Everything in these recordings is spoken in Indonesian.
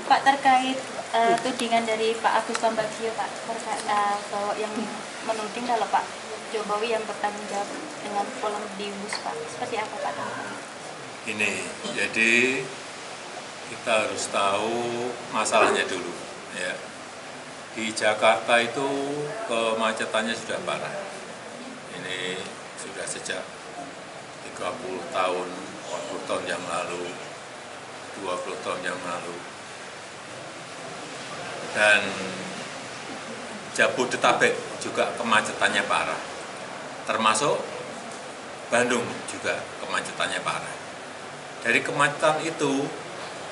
Pak, terkait tudingan dari Pak Agus Pambagio, Pak, bahwa yang menuding kalau Pak Jokowi yang bertanggung jawab dengan polemik di WUS, Pak, seperti apa Pak? Ini, jadi kita harus tahu masalahnya dulu, ya. Di Jakarta itu kemacetannya sudah parah. Ini sudah sejak 30 tahun, 40 tahun yang lalu, 20 tahun yang lalu. Dan Jabodetabek juga kemacetannya parah. Termasuk Bandung juga kemacetannya parah. Dari kemacetan itu,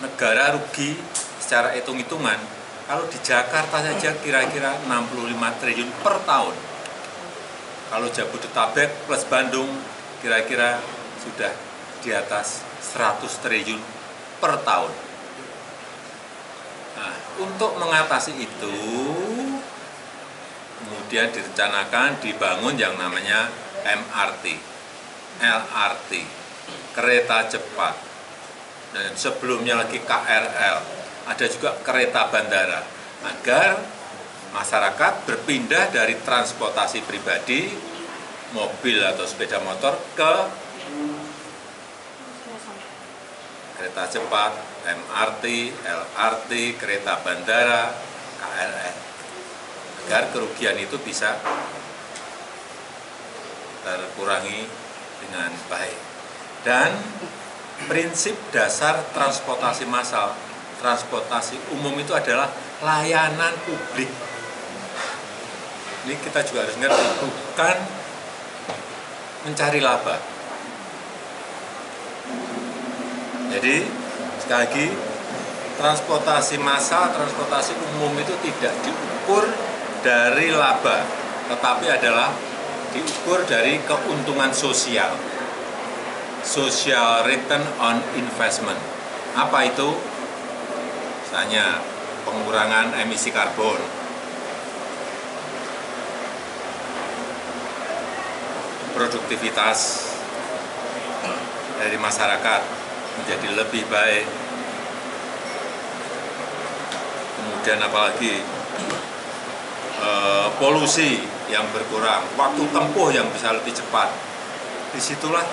negara rugi secara hitung-hitungan, kalau di Jakarta saja kira-kira 65 triliun per tahun. Kalau Jabodetabek plus Bandung, kira-kira sudah di atas 100 triliun per tahun. Nah, untuk mengatasi itu, kemudian direncanakan dibangun yang namanya MRT, LRT, kereta cepat, dan sebelumnya lagi KRL, ada juga kereta bandara, agar masyarakat berpindah dari transportasi pribadi, mobil atau sepeda motor ke kereta cepat, MRT, LRT, kereta bandara, KRL, agar kerugian itu bisa terkurangi dengan baik. Dan prinsip dasar transportasi massal, transportasi umum itu adalah layanan publik. Ini kita juga harus ngerti, bukan mencari laba. Jadi, sekali lagi, transportasi massal, transportasi umum itu tidak diukur dari laba, tetapi adalah diukur dari keuntungan sosial. Social return on investment. Apa itu? Misalnya pengurangan emisi karbon, produktivitas dari masyarakat menjadi lebih baik, kemudian apalagi polusi yang berkurang, waktu tempuh yang bisa lebih cepat. Disitulah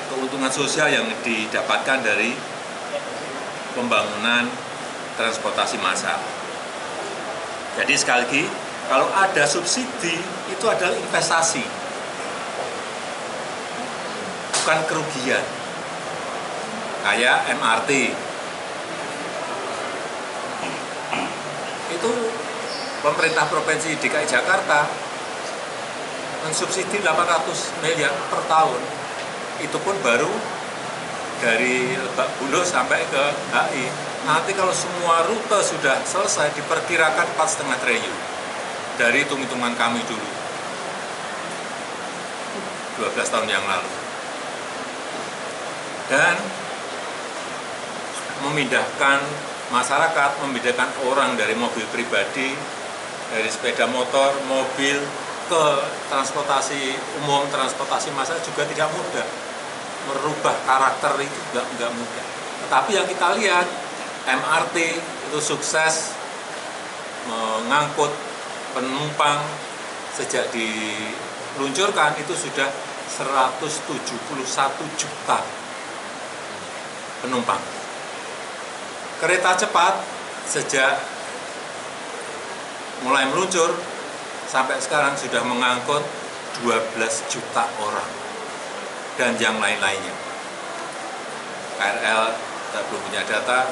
keuntungan sosial yang didapatkan dari pembangunan transportasi massal. Jadi sekali lagi, kalau ada subsidi itu adalah investasi, bukan kerugian. Kayak MRT, itu pemerintah Provinsi DKI Jakarta mensubsidi 800 miliar per tahun. Itu pun baru dari Lebak Bulus sampai ke HI. Nanti kalau semua rute sudah selesai, diperkirakan 4,5 triliun. Dari hitung-hitungan kami dulu, 12 tahun yang lalu. Dan memindahkan masyarakat, memindahkan orang dari mobil pribadi, dari sepeda motor, mobil, ke transportasi umum, transportasi massal juga tidak mudah. Merubah karakter itu nggak mudah. Tetapi yang kita lihat, MRT itu sukses mengangkut penumpang. Sejak diluncurkan itu sudah 171 juta penumpang. Kereta cepat sejak mulai meluncur sampai sekarang sudah mengangkut 12 juta orang dan yang lain-lainnya. KRL saya belum punya data,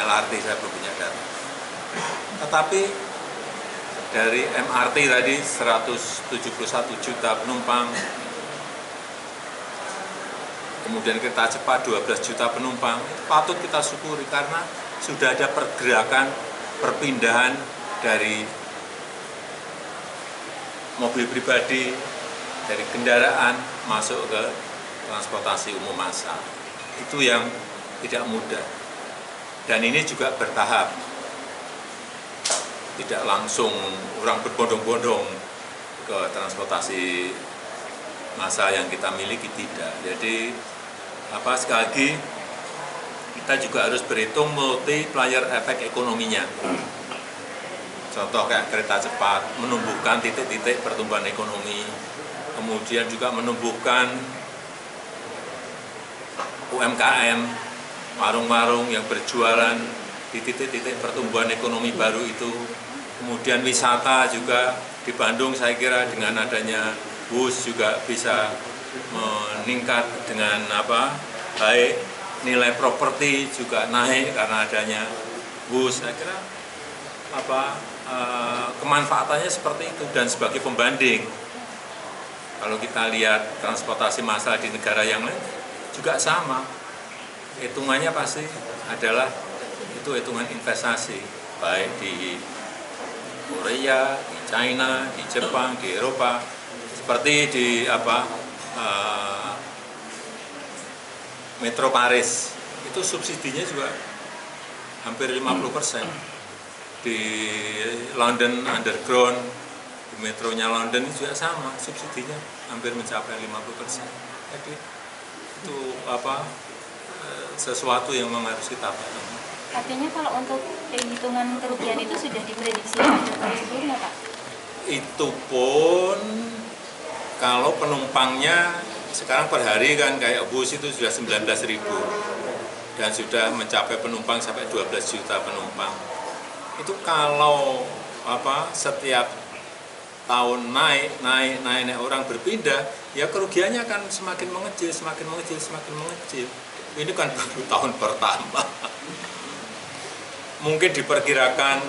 LRT saya belum punya data. Tetapi dari MRT tadi 171 juta penumpang, kemudian kereta cepat 12 juta penumpang, patut kita syukuri karena sudah ada pergerakan perpindahan dari mobil pribadi, dari kendaraan masuk ke transportasi umum massal. Itu yang tidak mudah. Dan ini juga bertahap. Tidak langsung orang berbondong-bondong ke transportasi massal yang kita miliki, tidak. Jadi sekali lagi kita juga harus berhitung multiplier efek ekonominya. Contoh kayak kereta cepat, menumbuhkan titik-titik pertumbuhan ekonomi, kemudian juga menumbuhkan UMKM, warung-warung yang berjualan di titik-titik pertumbuhan ekonomi baru itu. Kemudian wisata juga di Bandung saya kira dengan adanya WUS juga bisa meningkat dengan baik, nilai properti juga naik karena adanya WUS. Saya kira kemanfaatannya seperti itu. Dan sebagai pembanding, kalau kita lihat transportasi massal di negara yang lain juga sama, hitungannya pasti adalah itu hitungan investasi, baik di Korea, di China, di Jepang, di Eropa, seperti di Metro Paris, itu subsidinya juga hampir 50%. Di London Underground, di metronya London juga sama, subsidinya hampir mencapai 50%. Jadi itu sesuatu yang memang harus kita pahami. Artinya kalau untuk hitungan kerugian itu sudah diprediksi Pak Jokowi sebelumnya, Pak? Itu pun kalau penumpangnya sekarang per hari kan kayak bus itu sudah 19.000 dan sudah mencapai penumpang sampai 12 juta penumpang. Itu kalau setiap tahun naik orang berpindah, ya kerugiannya akan semakin mengecil. Ini kan baru tahun pertama. Mungkin diperkirakan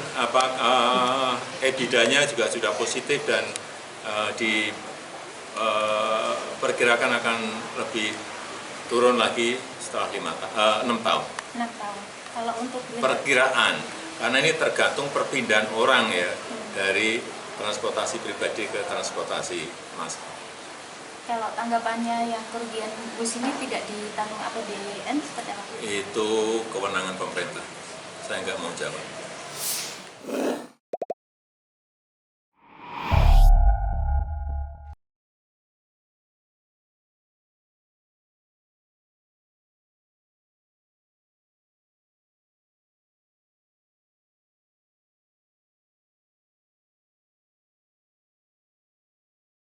EBITDA-nya juga sudah positif dan diperkirakan akan lebih turun lagi setelah 6 tahun. 6 tahun. Kalau untuk perkiraan, karena ini tergantung perpindahan orang ya dari transportasi pribadi ke transportasi massal. Kalau tanggapannya yang kerugian bus ini tidak ditanggung APBN seperti apa? Itu kewenangan pemerintah. Saya nggak mau jawab.